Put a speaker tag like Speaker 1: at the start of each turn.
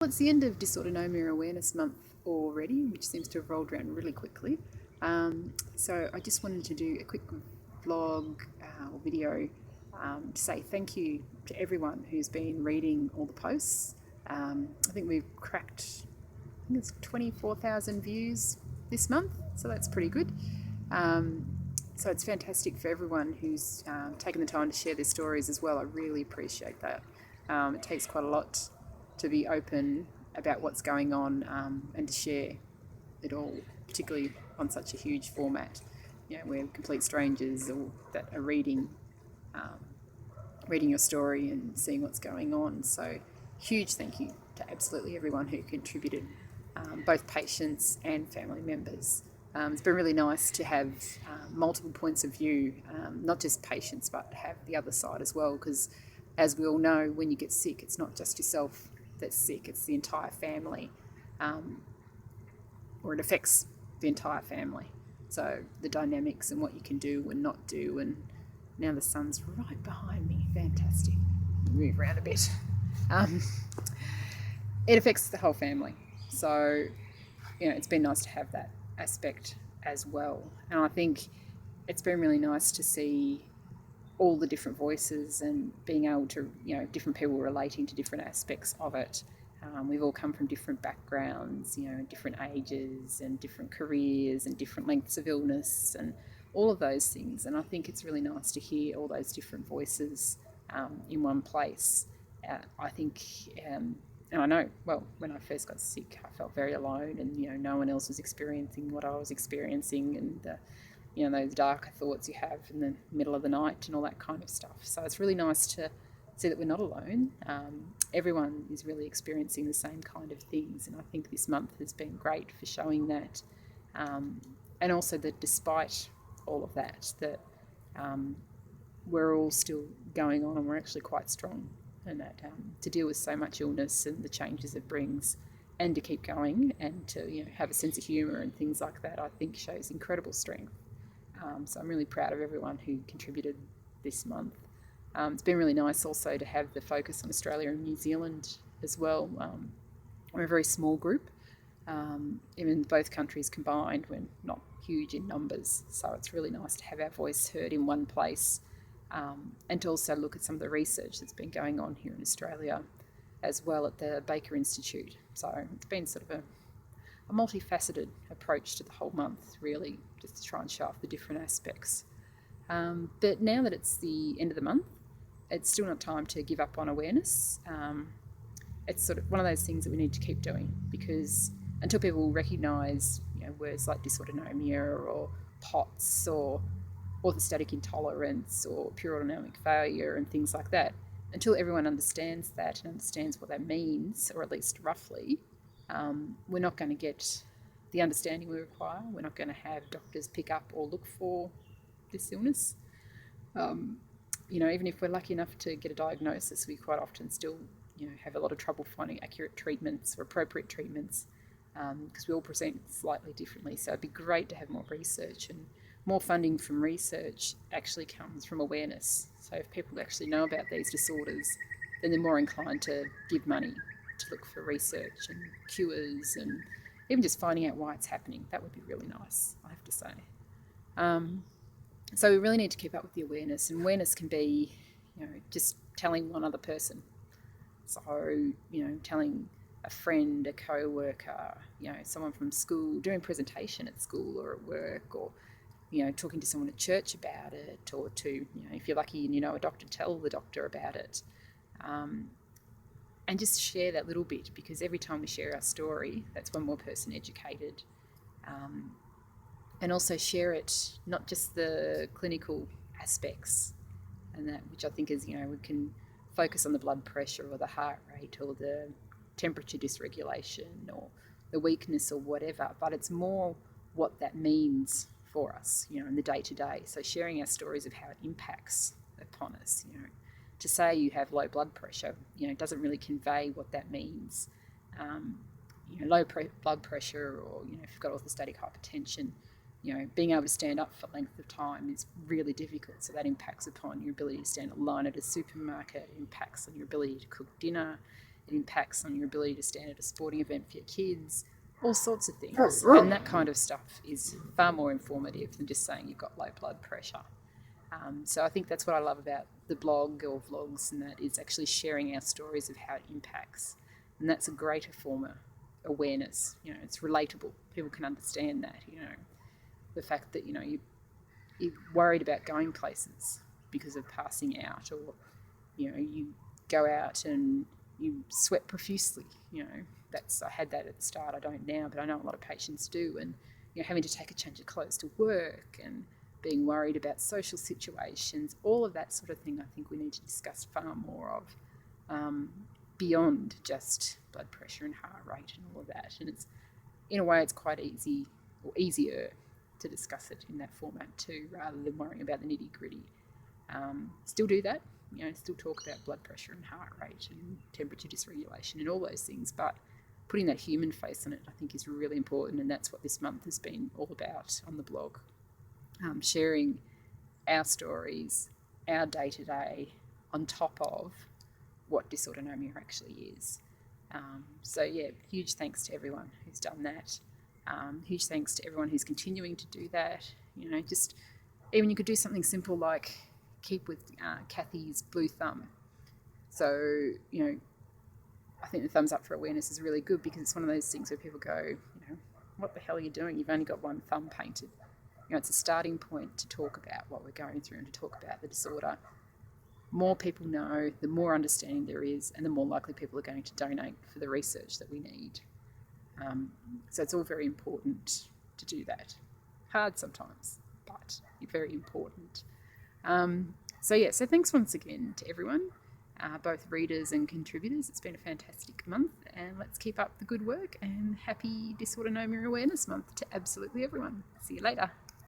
Speaker 1: it's the end of Dysautonomia Awareness Month already, which seems to have rolled around really quickly. So I just wanted to do a quick vlog or video to say thank you to everyone who's been reading all the posts. I think we've cracked, I think it's 24,000 views this month, so that's pretty good. So it's fantastic for everyone who's taken the time to share their stories as well. I really appreciate that. It takes quite a lot to be open about what's going on and to share it all, particularly on such a huge format. We're complete strangers or that are reading your story and seeing what's going on. So huge thank you to absolutely everyone who contributed, both patients and family members. It's been really nice to have multiple points of view, not just patients, but have the other side as well, because as we all know, when you get sick, it's not just yourself that's sick, it's the entire family, or it affects the entire family. So the dynamics and what you can do and not do, and now the sun's right behind me, fantastic. Move around a bit. It affects the whole family. So, it's been nice to have that aspect as well. And I think it's been really nice to see all the different voices and being able to, different people relating to different aspects of it. We've all come from different backgrounds, different ages and different careers and different lengths of illness and all of those things. And I think it's really nice to hear all those different voices in one place. I think, and I know, well, when I first got sick, I felt very alone, and no one else was experiencing what I was experiencing, and those darker thoughts you have in the middle of the night and all that kind of stuff. So it's really nice to see that we're not alone. Everyone is really experiencing the same kind of things, and I think this month has been great for showing that, and also that despite all of that, that we're all still going on and we're actually quite strong, and that to deal with so much illness and the changes it brings, and to keep going and to have a sense of humour and things like that, I think shows incredible strength. So I'm really proud of everyone who contributed this month. It's been really nice also to have the focus on Australia and New Zealand as well. We're a very small group. Even both countries combined, we're not huge in numbers. So it's really nice to have our voice heard in one place, and to also look at some of the research that's been going on here in Australia as well at the Baker Institute. So it's been sort of a multifaceted approach to the whole month, really, just to try and show off the different aspects. But now that it's the end of the month, it's still not time to give up on awareness. It's sort of one of those things that we need to keep doing, because until people recognise words like dysautonomia or POTS or orthostatic intolerance or pure autonomic failure and things like that, until everyone understands that and understands what that means, or at least roughly, we're not going to get the understanding we require. We're not going to have doctors pick up or look for this illness. Even if we're lucky enough to get a diagnosis, we quite often still have a lot of trouble finding accurate treatments or appropriate treatments, because we all present slightly differently. So it'd be great to have more research, and more funding from research actually comes from awareness. So if people actually know about these disorders, then they're more inclined to give money to look for research and cures, and even just finding out why it's happening. That would be really nice, I have to say. So we really need to keep up with the awareness, and awareness can be, just telling one other person. So, telling a friend, a co-worker, someone from school, doing a presentation at school or at work, or, talking to someone at church about it, or to, if you're lucky and a doctor, tell the doctor about it. And just share that little bit, because every time we share our story, that's one more person educated. And also share it, not just the clinical aspects, and that, which I think is, we can focus on the blood pressure or the heart rate or the temperature dysregulation or the weakness or whatever, but it's more what that means for us, in the day-to-day. So sharing our stories of how it impacts upon us, to say you have low blood pressure, doesn't really convey what that means. Low blood pressure, or, if you've got orthostatic hypertension, being able to stand up for length of time is really difficult. So that impacts upon your ability to stand in line at a supermarket, it impacts on your ability to cook dinner, it impacts on your ability to stand at a sporting event for your kids, all sorts of things. And that kind of stuff is far more informative than just saying you've got low blood pressure. So I think that's what I love about the blog or vlogs, and that is actually sharing our stories of how it impacts. And that's a greater form of awareness. It's relatable. People can understand that, the fact that, you're worried about going places because of passing out, or, you go out and you sweat profusely. I had that at the start. I don't now, but I know a lot of patients do. And, having to take a change of clothes to work and being worried about social situations, all of that sort of thing, I think we need to discuss far more of, beyond just blood pressure and heart rate and all of that. And it's, in a way, it's quite easy, or easier, to discuss it in that format too, rather than worrying about the nitty gritty. Still do that, still talk about blood pressure and heart rate and temperature dysregulation and all those things, but putting that human face on it, I think, is really important. And that's what this month has been all about on the blog. Sharing our stories, our day-to-day, on top of what dysautonomia actually is. So yeah, huge thanks to everyone who's done that. Huge thanks to everyone who's continuing to do that. Just even you could do something simple like keep with Kathy's blue thumb. So, I think the thumbs up for awareness is really good, because it's one of those things where people go, what the hell are you doing? You've only got one thumb painted. It's a starting point to talk about what we're going through and to talk about the disorder. More people know, the more understanding there is, and the more likely people are going to donate for the research that we need. So it's all very important to do that. Hard sometimes, but very important. So thanks once again to everyone, both readers and contributors. It's been a fantastic month, and let's keep up the good work, and happy Dysautonomia Awareness Month to absolutely everyone. See you later.